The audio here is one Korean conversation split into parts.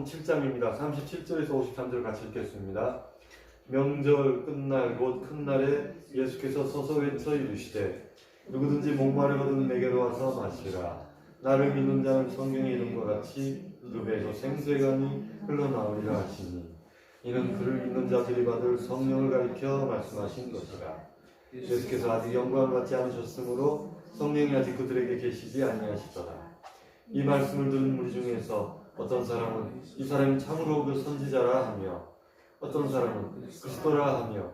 마태복음 7장입니다. 37절에서 53절 같이 읽겠습니다. 명절 끝날 곧 큰 날에 예수께서 서서 외쳐 이르시되 누구든지 목마르거든 내게로 와서 마시라. 나를 믿는 자는 성경에 이른 것 같이 그 배에서 생수강이 흘러나오리라 하시니 이는 그를 믿는 자들이 받을 성령을 가리켜 말씀하신 것이라. 예수께서 아직 영광을 받지 않으셨으므로 성령이 아직 그들에게 계시지 아니하시더라. 이 말씀을 들은 무리 중에서 어떤 사람은 이 사람이 참으로 그 선지자라 하며 어떤 사람은 그리스도라 하며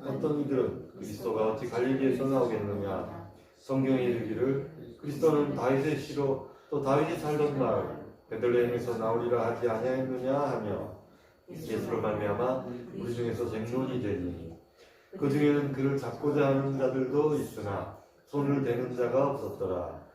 어떤 이들은 그리스도가 어찌 갈릴리에서 나오겠느냐. 성경에 이르기를 그리스도는 다윗의 씨로 또 다윗이 살던 마을 베들레헴에서 나오리라 하지 아니하였느냐 하며 예수를 말미암아 우리 중에서 쟁론이 되니 그 중에는 그를 잡고자 하는 자들도 있으나 손을 대는 자가 없었더라.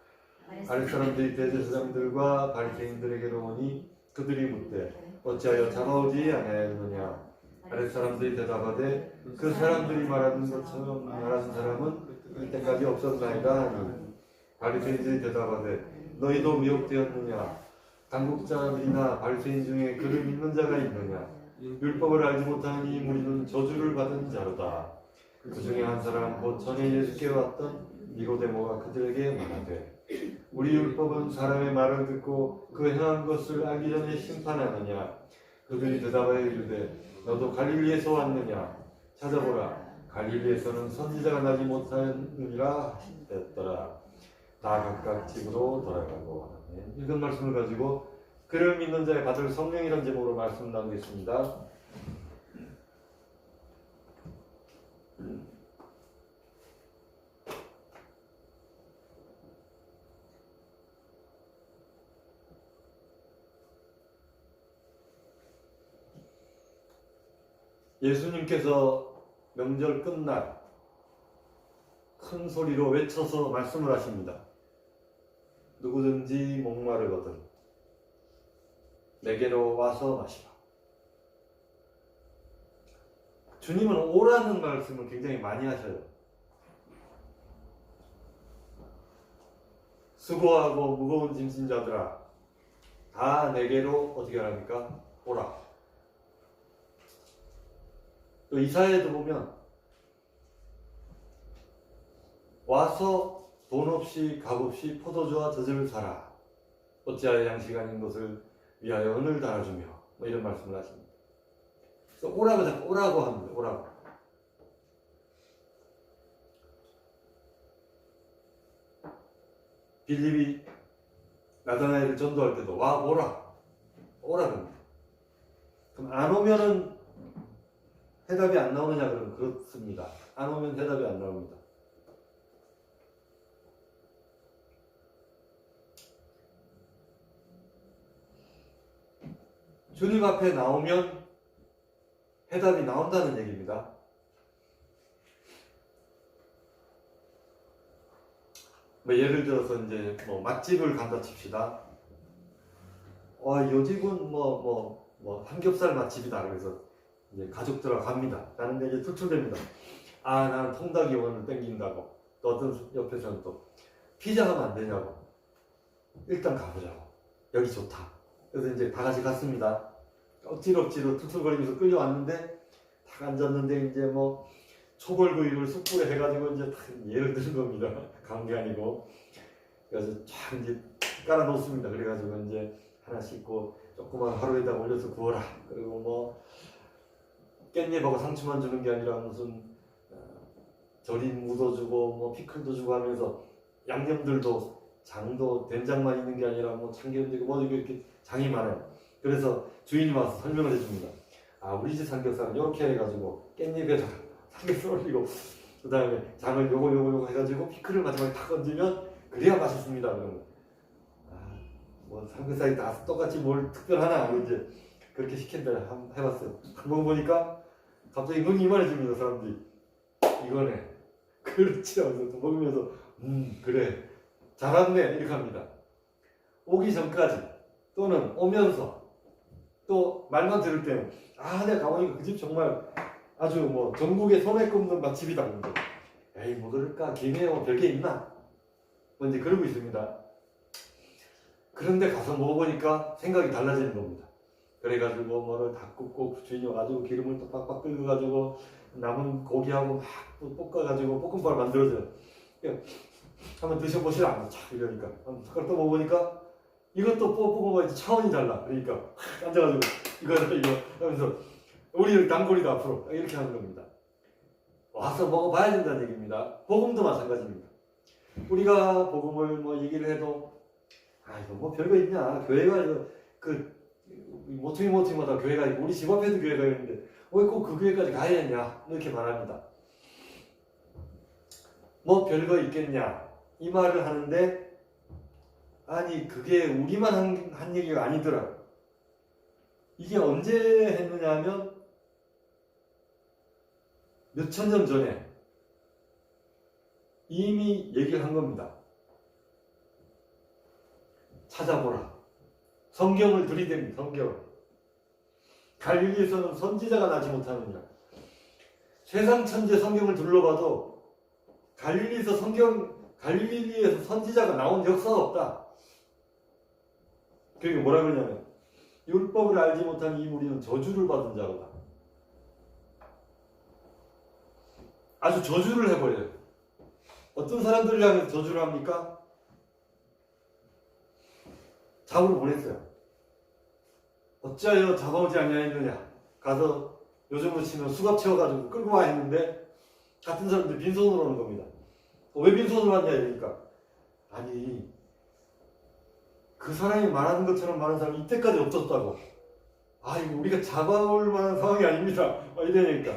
아랫 사람들이 대제사장들과 바리새인들에게로 오니 그들이 묻되 어찌하여 잡아오지 아니하였느냐. 아랫 사람들이 대답하되 그 사람들이 말하는 것처럼 말하는 사람은 이때까지 없었나이다 하니 바리새인들이 대답하되 너희도 미혹되었느냐. 당국자들이나 바리새인 중에 그를 믿는 자가 있느냐. 율법을 알지 못하는 이 무리는 저주를 받은 자로다. 그 중에 한 사람 곧 전에 예수께 왔던 니고데모가 그들에게 말하되 우리 율법은 사람의 말을 듣고 그 행한 것을 알기 전에 심판하느냐. 그들이 대답하여 이르되 너도 갈릴리에서 왔느냐. 찾아보라. 갈릴리에서는 선지자가 나지 못하느니라 하셨더라. 다 각각 집으로 돌아가고. 읽은 말씀을 가지고 그를 믿는 자의 받을 성령이라는 제목으로 말씀 나누겠습니다. 예수님께서 명절 끝날 큰 소리로 외쳐서 말씀을 하십니다. 누구든지 목마르거든 내게로 와서 마시라. 주님은 오라는 말씀을 굉장히 많이 하셔요. 수고하고 무거운 짐진 자들아 다 내게로 어떻게 하랍니까? 오라. 또 이사야에도 보면 와서 돈 없이 값 없이 포도주와 젖을 사라. 어찌하여 양식 아닌 것을 위하여 은을 달아주며 뭐 이런 말씀을 하십니다. 그래서 오라고 자꾸 오라고 합니다. 오라고. 빌립이 나다나엘을 전도할 때도 와 오라 오라고. 그럼 안 오면은 해답이 안 나오느냐 그러면 그렇습니다. 안 오면 해답이 안 나옵니다. 주님 앞에 나오면 해답이 나온다는 얘기입니다. 뭐 예를 들어서 이제 뭐 맛집을 간다 칩시다. 요 집은 삼겹살 맛집이다. 그래서 이제 가족들하고 갑니다. 가는데 이제 투출됩니다. 나는 통닭이 오늘 땡긴다고. 또 어떤 옆에서는 또 피자 하면 안 되냐고. 일단 가보자고. 여기 좋다. 그래서 이제 다 같이 갔습니다. 억지로 투툴거리면서 끌려왔는데 딱 앉았는데 이제 뭐 초벌구이를 숯불에 해가지고 이제 딱 예를 드는 겁니다. 간 게 아니고. 그래서 쫙 이제 깔아놓습니다. 그래가지고 이제 하나 씻고 조그만 화로에다 올려서 구워라. 그리고 뭐 깻잎하고 상추만 주는 게 아니라 무슨 절임 무도 주고 뭐 피클도 주고 하면서 양념들도 장도 된장만 있는 게 아니라 뭐 참기름도 있고 뭐 이렇게 장이 많아요. 그래서 주인이 와서 설명을 해줍니다. 우리 집 삼겹살은 이렇게 해가지고 깻잎에다 삼겹살 올리고 그 다음에 장을 요거 해가지고 피클을 마지막에 탁 얹으면 그래야 맛있습니다. 그러면 뭐 삼겹살이 다 똑같이 뭘 특별하나 이제 그렇게 시킨다 해봤어요. 먹어보니까 갑자기 눈이 이만해집니다. 사람들이 이거네 그렇지 하면서 먹으면서 그래 잘 왔네 이렇게 합니다. 오기 전까지 또는 오면서 또 말만 들을 때는 내가 가보니까 그 집 정말 아주 뭐 전국에 손에 꼽는 맛집이다. 근데 에이 뭐 그럴까 김에 뭐 별게 있나 뭐 이제 그러고 있습니다. 그런데 가서 먹어보니까 생각이 달라지는 겁니다. 그래가지고 뭐를 다 굽고 주인이 와가지고 기름을 또 빡빡 끓여가지고 남은 고기하고 막 또 볶아가지고 볶음밥을 만들어줘요. 한번 드셔보시라. 촥 이러니까 한번 숟가락 또 먹어보니까 이것도 볶음밥이 차원이 달라. 그러니까 앉아가지고 이거 하면서 우리 단골이다 앞으로 이렇게 하는 겁니다. 와서 먹어봐야 된다는 얘기입니다. 복음도 마찬가지입니다. 우리가 복음을 뭐 얘기를 해도 이거 뭐 별거 있냐, 교회가 이거 그 모퉁이마다 교회가 있고 우리 집 앞에도 교회가 있는데 왜 꼭 그 교회까지 가야 했냐 이렇게 말합니다. 뭐 별거 있겠냐 이 말을 하는데 아니 그게 우리만 한 얘기가 아니더라. 이게 언제 했느냐 하면 몇천 년 전에 이미 얘기를 한 겁니다. 찾아보라. 성경을 들이댑니다. 성경을. 갈릴리에서는 선지자가 나지 못하느냐. 세상 천재 성경을 둘러봐도 갈릴리에서 선지자가 나온 역사가 없다. 그게 뭐라 그러냐면 율법을 알지 못한 이 무리는 저주를 받은 자로다. 아주 저주를 해버려요. 어떤 사람들을 향해서 저주를 합니까? 잡으러 보냈어요. 어찌하여 잡아오지 아니하였느냐. 가서 요즘으로 치면 수갑 채워가지고 끌고 와 했는데 같은 사람들 빈손으로 오는 겁니다. 왜 빈손으로 왔냐 이러니까 아니 그 사람이 말하는 것처럼 많은 사람이 이때까지 없었다고. 이거 우리가 잡아올 만한 상황이 아닙니다. 이러니까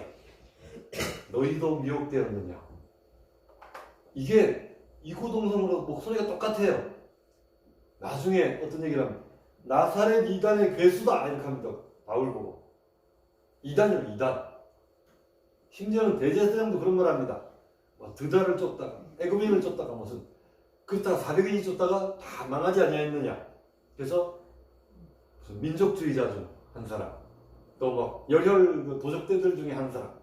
너희도 미혹되었느냐. 이게 이구동성으로 목소리가 똑같아요. 나중에 어떤 얘기를 하면 나사렛 이단의 괴수다 이렇게 합니다. 바울 보고. 이단이요 이단. 심지어는 대제사장도 그런 말 합니다. 드다를 쫓다가 애굽인을 쫓다가 무슨 그렇다가 400인이 쫓다가 다 망하지 아니하였느냐. 그래서 무슨 민족주의자 중 한 사람, 또 뭐 열혈 도적대들 중에 한 사람,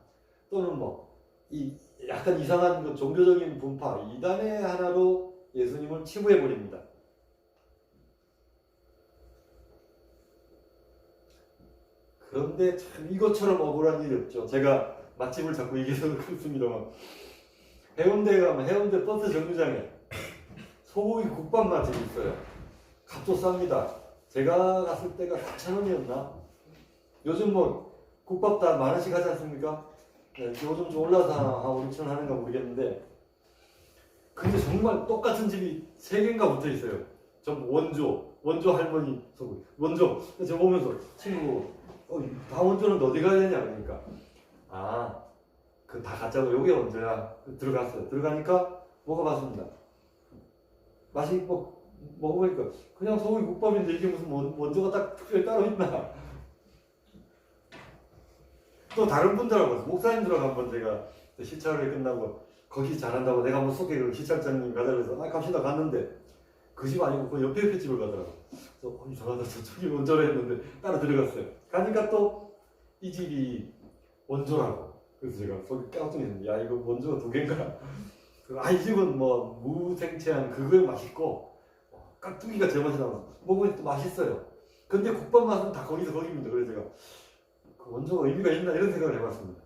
또는 뭐 이 약간 이상한 그 종교적인 분파 이단의 하나로 예수님을 치부해 버립니다. 그런데 참 이것처럼 억울한 일이 없죠. 제가 맛집을 자꾸 얘기해서 그렇습니다만 해운대에 가면 해운대 버스 정류장에 소고기 국밥 맛집이 있어요. 값도 쌉니다. 제가 갔을 때가 4,000원이었나? 요즘 뭐 국밥 다 10,000원씩 하지 않습니까? 네, 요즘 좀 올라서 한 5,000원 하는가 모르겠는데 근데 정말 똑같은 집이 3개인가 붙어 있어요. 전 원조 할머니 소고기 원조. 제가 보면서 친구 다 원조는 어디 가야 되냐 그러니까 그 다 가짜고 요게 원조야. 들어갔어요. 들어가니까 먹어봤습니다. 맛이 먹어보니까 그냥 소고기 국밥인데 이게 무슨 원조가 딱 특별히 따로 있나. 또 다른 분들하고 목사님들하고 한번 제가 시찰을 끝나고 거기 잘한다고 내가 한번 소개를 시찰장님 가자 그래서 갑시다 갔는데 그 집 아니고 그 옆에 집을 가더라고. 그래서 이상하다 저쪽이 원조라 했는데 따라 들어갔어요. 가니까 또 이 집이 원조라고. 그래서 제가 속이 깜짝 놀랐는데 야 이거 원조가 2개인가? 이 집은 뭐 무생채한 그거 맛있고 깍두기가 제맛이 나서 먹으니까 또 맛있어요. 근데 국밥 맛은 다 거기서 거기입니다. 그래서 제가 그 원조가 의미가 있나 이런 생각을 해봤습니다.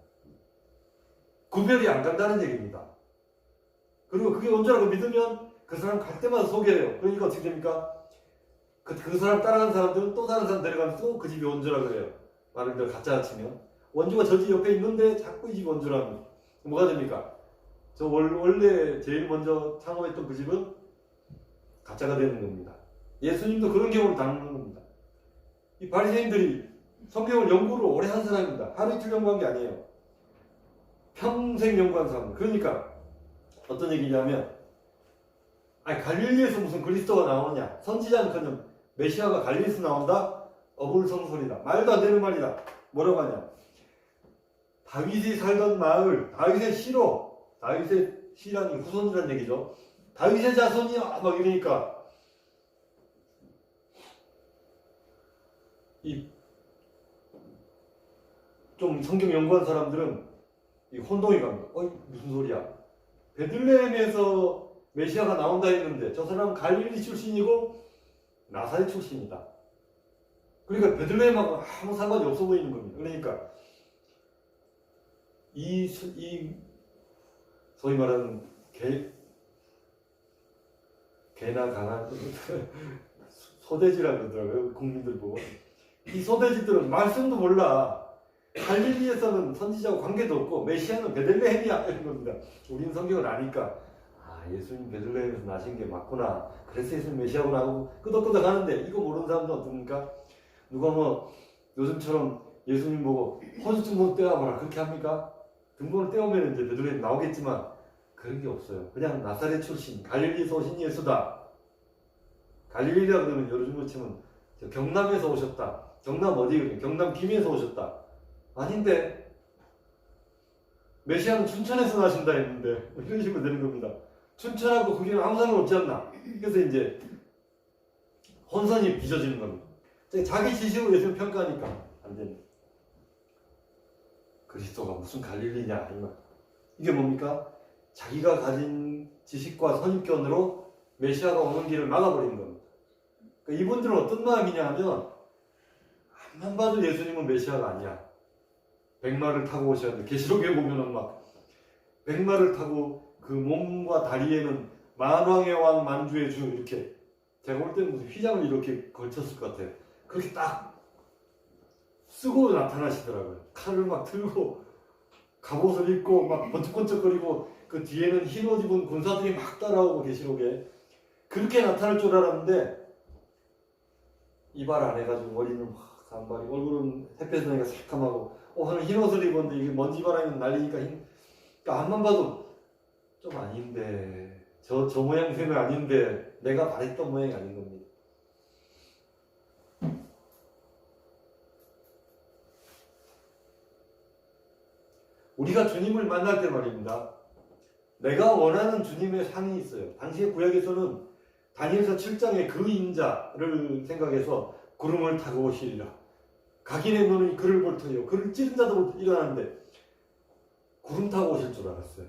구별이 안 간다는 얘기입니다. 그리고 그게 원조라고 믿으면 그 사람 갈 때마다 소개해요. 그러니까 어떻게 됩니까? 그 사람 따라가는 사람들은 또 다른 사람 데려가면 또 그 집이 원조라고 그래요. 말을 그대로 가짜 치면 원조가 저 집 옆에 있는데 자꾸 이 집 원조라면 뭐가 됩니까? 저 원래 제일 먼저 창업했던 그 집은 가짜가 되는 겁니다. 예수님도 그런 경우를 당하는 겁니다. 이 바리새인들이 성경을 연구를 오래 한 사람입니다. 하루 이틀 연구한 게 아니에요. 평생 연구한 사람. 그러니까 어떤 얘기냐면 갈릴리에서 무슨 그리스도가 나오느냐. 선지자는커녕 메시아가 갈릴리에서 나온다? 어불성설이다. 말도 안 되는 말이다. 뭐라고 하냐. 다윗이 살던 마을, 다윗의 시로, 다윗의 시라는 후손이라는 얘기죠. 다윗의 자손이야 막 이러니까 좀 성경 연구한 사람들은 혼동이 갑니다. 무슨 소리야. 베들레헴에서 메시아가 나온다 했는데 저 사람은 갈릴리 출신이고 나사렛 출신이다. 그러니까 베들레헴하고 아무 상관이 없어 보이는 겁니다. 그러니까 이 소위 말하는 개나 강한 소돼지라고 그러더라고요. 국민들 보고. 이 소돼지들은 말씀도 몰라. 갈릴리에서는 선지자하고 관계도 없고 메시아는 베들레헴이야 이런 겁니다. 우리는 성경을 아니까 예수님 베들레헴에서 나신 게 맞구나. 그래서 예수님 메시아구나 하고 끄덕끄덕 하는데 이거 모르는 사람들은 어떻습니까? 누가 뭐 요즘처럼 예수님 보고 허수증 못 떼어보라 그렇게 합니까? 등본을 떼어오면 이제 베들레헴 나오겠지만 그런 게 없어요. 그냥 나사렛 출신 갈릴리에서 오신 예수다. 갈릴리라 그러면 요즘 치면 경남에서 오셨다. 경남 어디거든요? 경남 김해에서 오셨다. 아닌데 메시아는 춘천에서 나신다 했는데 이런 식으로 되는 겁니다. 춘천하고 거기는 아무 상관없지 않나. 그래서 이제 혼선이 빚어지는 겁니다. 자기 지식으로 예수님 평가하니까 안 됩니다. 그리스도가 무슨 갈릴리냐 이게 뭡니까? 자기가 가진 지식과 선입견으로 메시아가 오는 길을 막아버리는 겁니다. 그러니까 이분들은 어떤 마음이냐 하면 앞만 봐도 예수님은 메시아가 아니야. 백마를 타고 오셨는데 계시록에 보면은 막 백마를 타고 그 몸과 다리에는 만왕의 왕 만주의 주 이렇게 제가 볼 때는 무슨 휘장을 이렇게 걸쳤을 것 같아요. 그렇게 딱 쓰고 나타나시더라고요. 칼을 막 들고 갑옷을 입고 막 번쩍번쩍거리고 그 뒤에는 흰 옷 입은 군사들이 막 따라오고 계시록에 그렇게 나타날 줄 알았는데 이발 안 해가지고 머리는 막 단발이 얼굴은 햇볕에 나니까 새까맣고 하는 흰 옷을 입었는데 이게 먼지 바람이 날리니까 그러니까 앞만 봐도 좀 아닌데 저 모양새는 아닌데 내가 바랬던 모양이 아닌 겁니다. 우리가 주님을 만날 때 말입니다. 내가 원하는 주님의 상이 있어요. 당시의 구약에서는 다니엘서 7장의 그 인자를 생각해서 구름을 타고 오시리라. 각인의 눈이 그를 볼 터요. 그를 찌른 자도 일어나는데 구름 타고 오실 줄 알았어요.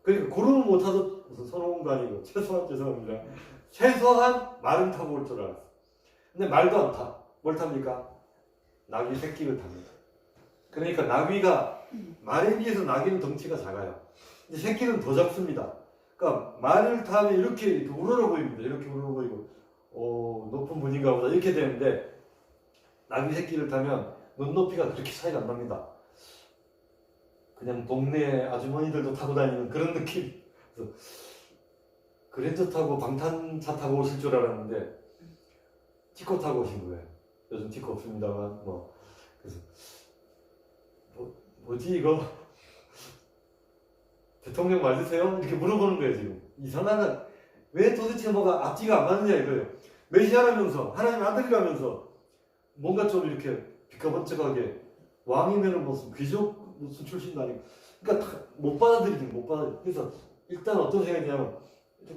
그러니까 구름을 못 타도 무슨 선호공도 아니고 죄송합니다. 최소한 말은 타고 올 줄 알았어요. 근데 말도 안 타. 뭘 탑니까? 나귀 새끼를 탑니다. 그러니까 나귀가 말에 비해서 나귀는 덩치가 작아요. 근데 새끼는 더 작습니다. 그러니까 말을 타면 이렇게 우러러 보입니다. 이렇게 우러러 보이고 높은 분인가 보다 이렇게 되는데 나귀 새끼를 타면 눈높이가 그렇게 차이가 안 납니다. 그냥 동네 아주머니들도 타고 다니는 그런 느낌. 그래서 그랜저 타고 방탄차 타고 오실 줄 알았는데 티코 타고 오신 거예요. 요즘 티코 없습니다만 그래서 뭐지 이거 대통령 맞으세요? 이렇게 물어보는 거예요. 지금 이상한 왜 도대체 뭐가 앞뒤가 안 맞느냐 이거예요. 메시아라면서 하나님 아들이라면서 뭔가 좀 이렇게 비까번쩍하게 왕이면은 무슨 귀족 무슨 출신도 아니고 그러니까 못 받아들이긴. 그래서 일단 어떤 생각이냐면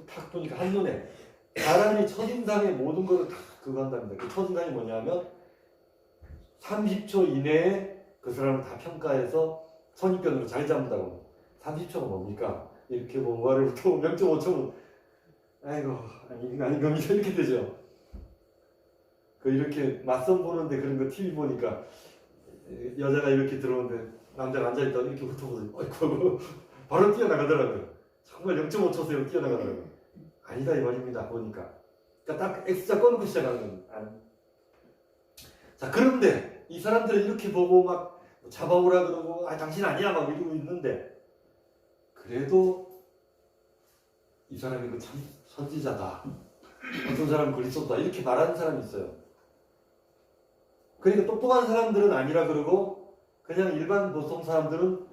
탁 보니까 한눈에 사람이 첫인상의 모든 것을 다 그거 한답니다. 그 첫인상이 뭐냐면 30초 이내에 그 사람을 다 평가해서 선입견으로 자리 잡는다고. 30초가 뭡니까? 이렇게 뭔가를 또 0.5초면 아이고 아닌 겁니다. 이렇게 되죠. 그 이렇게 맞선 보는데 그런 거 TV 보니까 여자가 이렇게 들어오는데 남자가 앉아있다가 이렇게 훑어보더니 아이고 바로 뛰어나가더라고요. 정말 0.5초세요 뛰어나가더라고요. 아니다 이 말입니다. 보니까 그러니까 딱 X자 꺼놓고 시작하는 겁니다. 자 그런데 이 사람들은 이렇게 보고 막 잡아오라 그러고 당신 아니야 막 이러고 있는데 그래도 이 사람이 그 참 선지자다. 어떤 사람은 그리스도다. 이렇게 말하는 사람이 있어요. 그러니까 똑똑한 사람들은 아니라 그러고 그냥 일반 보통 사람들은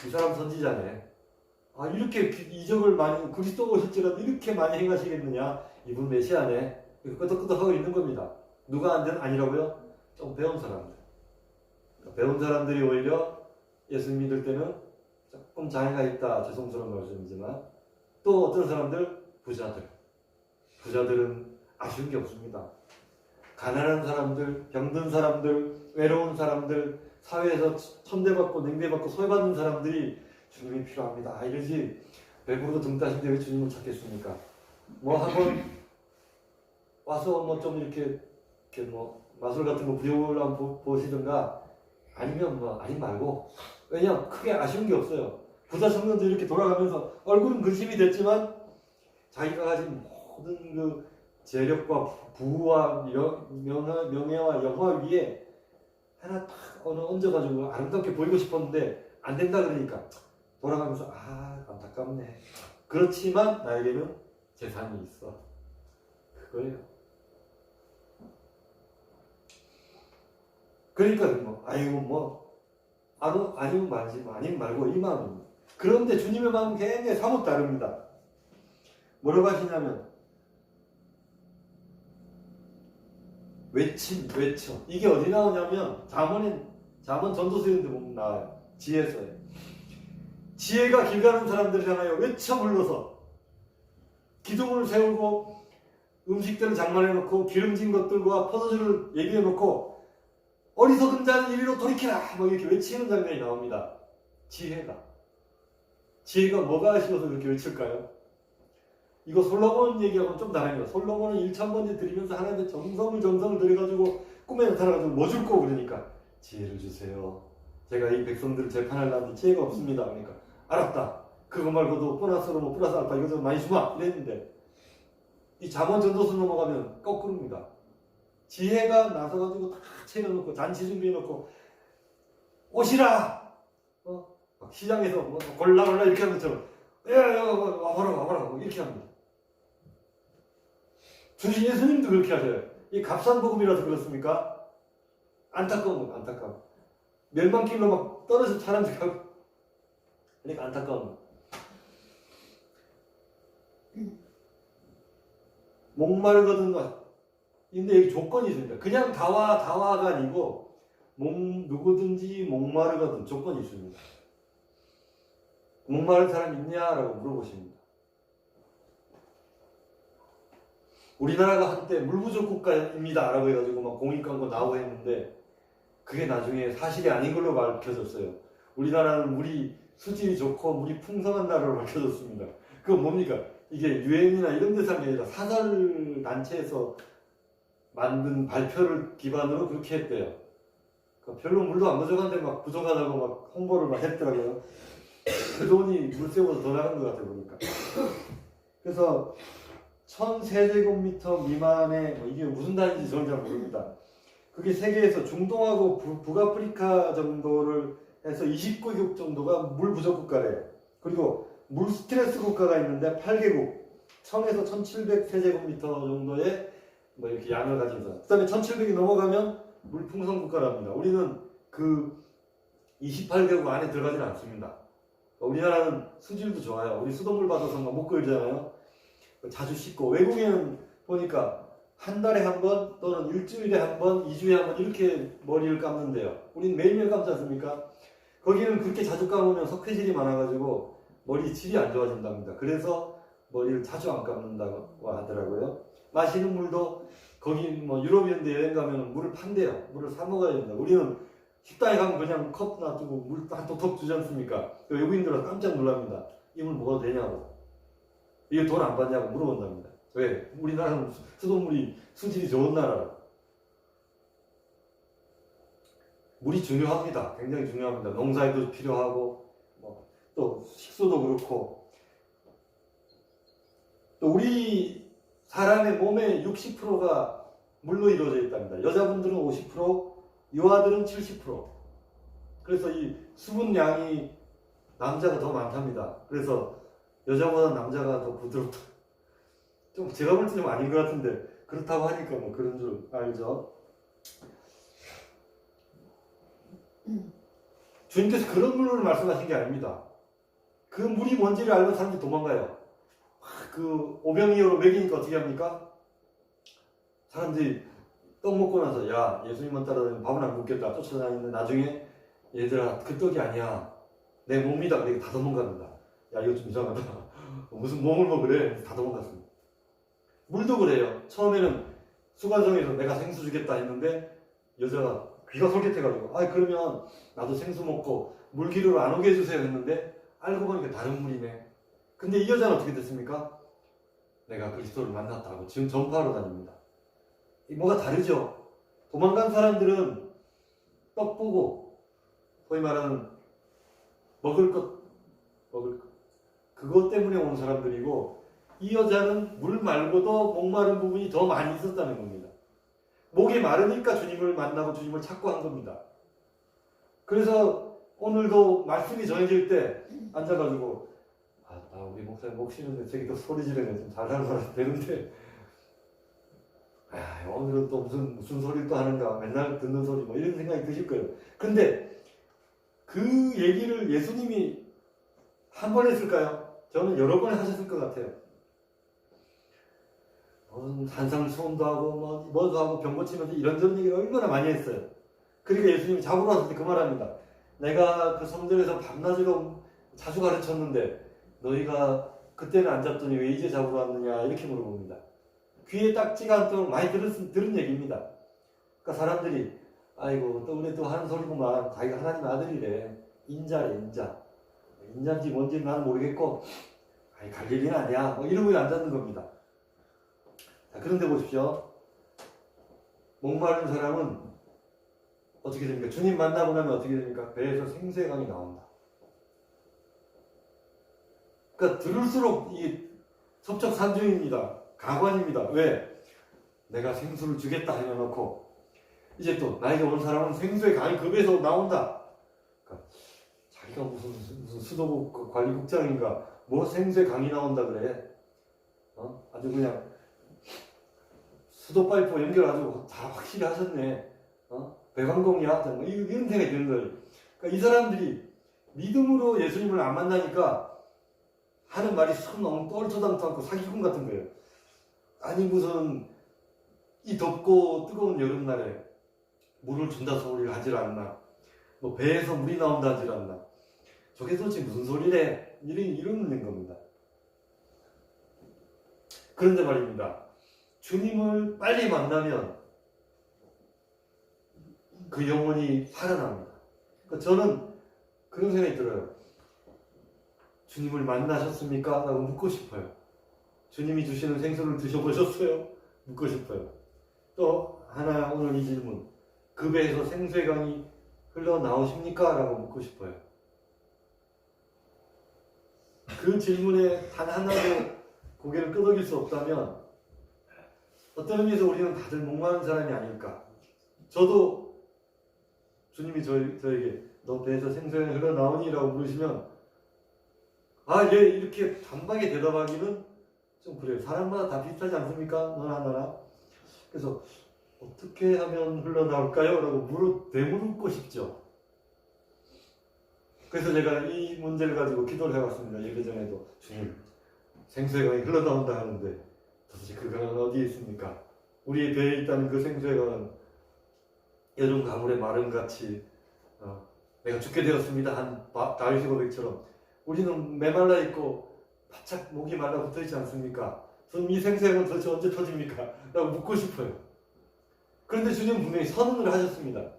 이 사람 선지자네. 이렇게 이적을 많이 그리스도가 오실지라도 이렇게 많이 행하시겠느냐. 이분 메시아네. 끄덕끄덕하고 있는 겁니다. 누가 아니라고요? 좀 배운 사람들. 배운 사람들이 오히려 예수 믿을 때는 조금 장애가 있다. 죄송스러운 말씀이지만 또 어떤 사람들 부자들은 아쉬운 게 없습니다. 가난한 사람들, 병든 사람들, 외로운 사람들, 사회에서 천대받고 냉대받고 소외받는 사람들이 주님이 필요합니다. 이러지 배부르고 등 따신데 왜 주님을 찾겠습니까? 한번 와서 좀 이렇게 마술 같은 거 부려보려면 보시든가 아니면 뭐 아니 말고 왜냐면 크게 아쉬운 게 없어요. 부자 청년도 이렇게 돌아가면서 얼굴은 근심이 됐지만 자기가 가진 모든 그 재력과 부와 명예와 영화 위에 하나 탁 얹어가지고 아름답게 보이고 싶었는데 안 된다 그러니까 돌아가면서 아 안타깝네. 그렇지만 나에게는 재산이 있어. 그거예요. 그러니까 뭐 아이고 뭐 아니면 말지 뭐 아니면 말고 이 마음입니다. 그런데 주님의 마음은 굉장히 사뭇 다릅니다. 뭐라고 하시냐면 외쳐. 이게 어디 나오냐면 잠언 전도서인데 보면 나와요. 지혜서에. 지혜가 길 가는 사람들을 향하여 외쳐 불러서 기둥을 세우고 음식들을 장만해 놓고 기름진 것들과 포도주를 얘기해 놓고 어리석은 자는 이리로 돌이키라 뭐 이렇게 외치는 장면이 나옵니다. 지혜가 뭐가 아쉬워서 그렇게 외칠까요? 이거 솔로몬 얘기하고는 좀 다릅니다. 솔로몬은 1,000번째 드리면서 하나님의 정성을 들여가지고 꿈에 나타나가지고 뭐 줄 거 그러니까 지혜를 주세요. 제가 이 백성들을 재판하려는데 지혜가 없습니다. 그러니까 알았다. 그거 말고도 보너스로 뭐 플러스 알파 이거 좀 많이 주마 이랬는데 이 잠언 전도서 넘어가면 거꾸로입니다. 지혜가 나서가지고 다 채워놓고 잔치 준비해놓고 오시라. 막 시장에서 뭐 골라 이렇게 하는 것처럼 야 와봐라 이렇게 합니다. 주신 예수님도 그렇게 하셔요. 이 값싼 복음이라서 그렇습니까? 안타까움. 멸망길로 막 떨어져 사람들 가고 그러니까 안타까움. 목마르거든. 근데 여기 조건이 있습니다. 그냥 다와가 아니고 누구든지 목마르거든 조건이 있습니다. 목마른 사람 있냐라고 물어보십니다. 우리나라가 한때 물부족 국가입니다 라고 해가지고 막 공익광고 나오고 했는데 그게 나중에 사실이 아닌 걸로 밝혀졌어요. 우리나라는 물이 수질이 좋고 물이 풍성한 나라로 밝혀졌습니다. 그건 뭡니까? 이게 유엔이나 이런 데서 한 게 아니라 사설단체에서 만든 발표를 기반으로 그렇게 했대요. 별로 물도 안 부족한데 막 부족하다고 막 홍보를 막 했더라고요. 그 돈이 물세보다 더 나간 것 같아요, 보니까. 그래서 1000세제곱미터 미만의 이게 무슨 단위인지 저는 잘 모릅니다. 그게 세계에서 중동하고 북아프리카 정도를 해서 29개국 정도가 물 부족 국가래요. 그리고 물 스트레스 국가가 있는데 8개국 1000에서 1700세제곱미터 정도의 뭐 이렇게 양을 가진 사람. 그 다음에 1700이 넘어가면 물 풍성 국가랍니다. 우리는 그 28개국 안에 들어가지는 않습니다. 우리나라는 수질도 좋아요. 우리 수돗물 받아서 못 끓잖아요. 자주 씻고 외국에는 보니까 한 달에 한 번 또는 일주일에 한 번, 2주에 한 번 이렇게 머리를 감는데요. 우리는 매일매일 감지 않습니까? 거기는 그렇게 자주 감으면 석회질이 많아가지고 머리 질이 안 좋아진답니다. 그래서 머리를 자주 안 감는다고 하더라고요. 마시는 물도 거기 뭐 유럽이런데 여행 가면 물을 판대요. 물을 사 먹어야 된다. 우리는 식당에 가면 그냥 컵 놔두고 물 한 톡톡 주지 않습니까? 외국인들은 깜짝 놀랍니다. 이 물 먹어도 되냐고. 이게 돈 안 받냐고 물어본답니다. 왜? 우리나라는 수돗물이 수질이 좋은 나라라. 물이 중요합니다. 굉장히 중요합니다. 농사에도 필요하고 또 식수도 그렇고 또 우리 사람의 몸의 60%가 물로 이루어져 있답니다. 여자분들은 50%, 여아들은 70%. 그래서 이 수분량이 남자가 더 많답니다. 그래서 여자보다 남자가 더 부드럽다. 좀 제가 볼 때 좀 아닌 것 같은데 그렇다고 하니까 뭐 그런 줄 알죠. 주님께서 그런 물을 말씀하신 게 아닙니다. 그 물이 뭔지를 알면 사람들이 도망가요. 그 오병이어로 먹이니까 어떻게 합니까? 사람들이 떡 먹고 나서 야 예수님만 따라다니면 밥은 안 굶겠다 쫓아다니는데 나중에 얘들아 그 떡이 아니야 내 몸이다 그러니까 다 도망갑니다. 야 이거 좀 이상하다. 무슨 몸을 먹으래. 다 도망갔습니다. 물도 그래요. 처음에는 수관성에서 내가 생수 주겠다 했는데 여자가 귀가 솔깃해가지고 그러면 나도 생수 먹고 물기르러 안 오게 해주세요 했는데 알고 보니까 다른 물이네. 근데 이 여자는 어떻게 됐습니까? 내가 그리스도를 만났다고 지금 전파하러 다닙니다. 뭐가 다르죠? 도망간 사람들은 떡 보고 소위 말하는 먹을 것 그것 때문에 온 사람들이고, 이 여자는 물 말고도 목마른 부분이 더 많이 있었다는 겁니다. 목이 마르니까 주님을 만나고 주님을 찾고 한 겁니다. 그래서 오늘도 말씀이 전해질 때 앉아가지고 우리 목사님 목 쉬는데 저기 또 소리 지르면 좀 잘 살아서 되는데 오늘은 또 무슨 소리를 또 하는가, 맨날 듣는 소리 뭐 이런 생각이 드실 거예요. 근데 그 얘기를 예수님이 한 번 했을까요? 저는 여러 번 하셨을 것 같아요. 산상수훈도 하고 뭐도 하고 병 고치면서 이런저런 얘기를 얼마나 많이 했어요. 그러니까 예수님이 잡으러 왔을 때 그 말합니다. 내가 그 성전에서 밤낮으로 자주 가르쳤는데 너희가 그때는 안 잡더니 왜 이제 잡으러 왔느냐, 이렇게 물어봅니다. 귀에 딱지가 않도록 많이 들은 얘기입니다. 그러니까 사람들이 아이고 또 우리 또 하는 소리구만, 자기가 하나님 아들이래, 인자래, 인자인지 뭔지는 나는 모르겠고 갈릴리는 아니야 뭐 이러고 앉았는 겁니다. 자, 그런데 보십시오. 목마른 사람은 어떻게 됩니까? 주님 만나고 나면 어떻게 됩니까? 배에서 생수의 강이 나온다. 그러니까 들을수록 이 섭척산중입니다. 가관입니다. 왜? 내가 생수를 주겠다 해놓고 이제 또 나에게 온 사람은 생수의 강이 그 배에서 나온다. 그러니까 자기가 무슨 수도국 관리국장인가 뭐 생수의 강이 나온다 그래. 아주 그냥 수도 파이프 연결가지고 다 확실히 하셨네. 배관공이야? 이런 생각이 드는 거예요. 그러니까 이 사람들이 믿음으로 예수님을 안 만나니까 하는 말이 너무 똘토당토 않고 사기꾼 같은 거예요. 아니 무슨 이 덥고 뜨거운 여름날에 물을 준다 소리를 하질 않나, 뭐 배에서 물이 나온다 하질 않나, 저게 도대체 무슨 소리래, 이러는 겁니다. 그런데 말입니다, 주님을 빨리 만나면 그 영혼이 살아납니다. 그러니까 저는 그런 생각이 들어요. 주님을 만나셨습니까? 라고 묻고 싶어요. 주님이 주시는 생수를 드셔보셨어요? 묻고 싶어요. 또 하나, 오늘 이 질문, 그 배에서 생수의 강이 흘러나오십니까? 라고 묻고 싶어요. 그 질문에 단 하나도 고개를 끄덕일 수 없다면 어떤 의미에서 우리는 다들 목마른 사람이 아닐까. 저도 주님이 저에게 너 배에서 생수가 흘러나오니? 라고 물으시면 얘 이렇게 단박에 대답하기는 좀 그래요. 사람마다 다 비슷하지 않습니까? 너나 나나. 그래서 어떻게 하면 흘러나올까요? 라고 되물고 싶죠. 그래서 제가 이 문제를 가지고 기도를 해봤습니다. 예배전에도 주님, 생수의 강이 흘러나온다 하는데 도대체 그 강은 어디에 있습니까? 우리의 배에 있다는 그 생수의 강은 여름 가물의 마름같이 내가 죽게 되었습니다 한 다윗의 고백처럼 우리는 메말라 있고 바짝 목이 말라 붙어있지 않습니까? 그럼 이 생수의 강은 도대체 언제 터집니까? 라고 묻고 싶어요. 그런데 주님은 분명히 선언을 하셨습니다.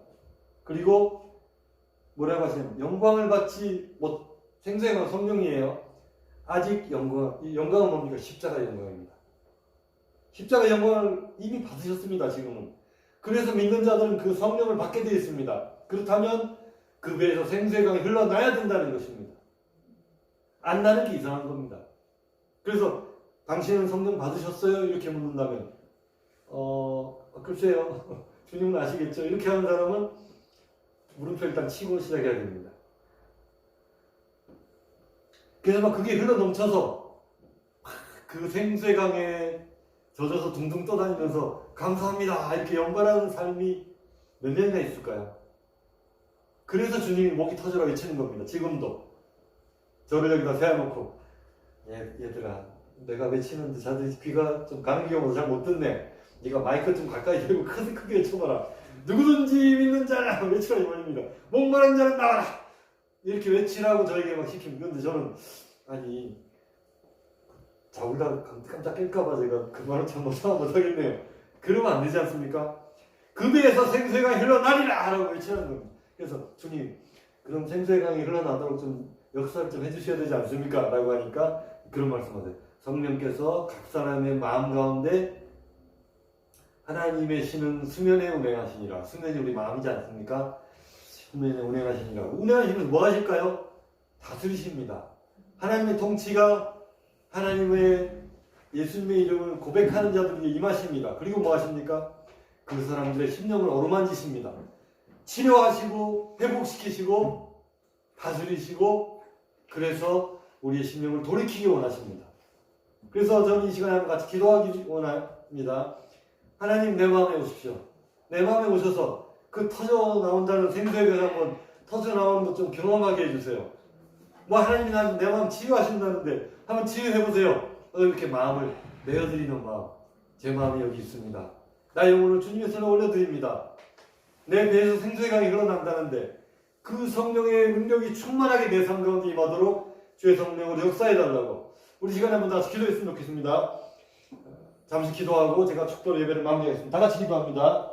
그리고 뭐라고 하시냐면 영광을 받지 생수의 강은 성령이에요. 아직 영광은 뭡니까? 십자가의 영광입니다. 십자가의 영광을 이미 받으셨습니다. 지금은. 그래서 믿는 자들은 그 성령을 받게 되어 있습니다. 그렇다면 그 배에서 생수의 강이 흘러나야 된다는 것입니다. 안 나는 게 이상한 겁니다. 그래서 당신은 성령 받으셨어요? 이렇게 묻는다면 글쎄요. 주님은 아시겠죠? 이렇게 하는 사람은 물음표 일단 치고 시작해야 됩니다. 그래서 막 그게 흘러넘쳐서 그 생수의 강에 젖어서 둥둥 떠다니면서 감사합니다 이렇게 연발하는 삶이 몇 년이나 있을까요? 그래서 주님이 목이 터져라 외치는 겁니다. 지금도 저를 여기다 세워놓고 얘들아 내가 외치는데 자들이 귀가 좀 감기 오고 잘 못 듣네. 네가 마이크 좀 가까이 대고 크게 외쳐봐라. 누구든지 믿는 자라 외치라 이 말입니다. 목마른 자는 나와라 이렇게 외치라고 저에게 막 시킵니다. 그런데 저는 아니 자울다 깜짝 깰까봐 제가 그 말을 참 못하겠네요. 그러면 안 되지 않습니까? 그 배에서 생수의 강이 흘러나리라 라고 외치는 겁니다. 그래서 주님 그럼 생수의 강이 흘러나도록 좀 역사를 좀 해주셔야 되지 않습니까? 라고 하니까 그런 말씀하세요. 성령께서 각 사람의 마음 가운데 하나님의 신은 수면에 운행하시니라. 수면이 우리 마음이지 않습니까? 수면에 운행하시니라. 운행하시면서 뭐 하실까요? 다스리십니다. 하나님의 통치가 하나님의 예수님의 이름을 고백하는 자들에게 임하십니다. 그리고 뭐 하십니까? 그 사람들의 심령을 어루만지십니다. 치료하시고 회복시키시고 다스리시고 그래서 우리의 심령을 돌이키기 원하십니다. 그래서 저는 이 시간에 한번 같이 기도하기 원합니다. 하나님 내 마음에 오십시오. 내 마음에 오셔서 그 터져 나온다는 생수의 배 한번 터져 나오는 것 좀 경험하게 해주세요. 뭐 하나님이 내 마음 치유하신다는데 한번 치유해보세요. 이렇게 마음을 내어드리는 마음. 제 마음이 여기 있습니다. 나 영혼을 주님의 손에 올려드립니다. 내 배에서 생수의 강이 흘러난다는데 그 성령의 능력이 충만하게 내 삶 가운데 임하도록 주의 성령으로 역사해달라고 우리 시간에 한번 다시 기도했으면 좋겠습니다. 잠시 기도하고 제가 축도로 예배를 마무리하겠습니다. 다 같이 기도합니다.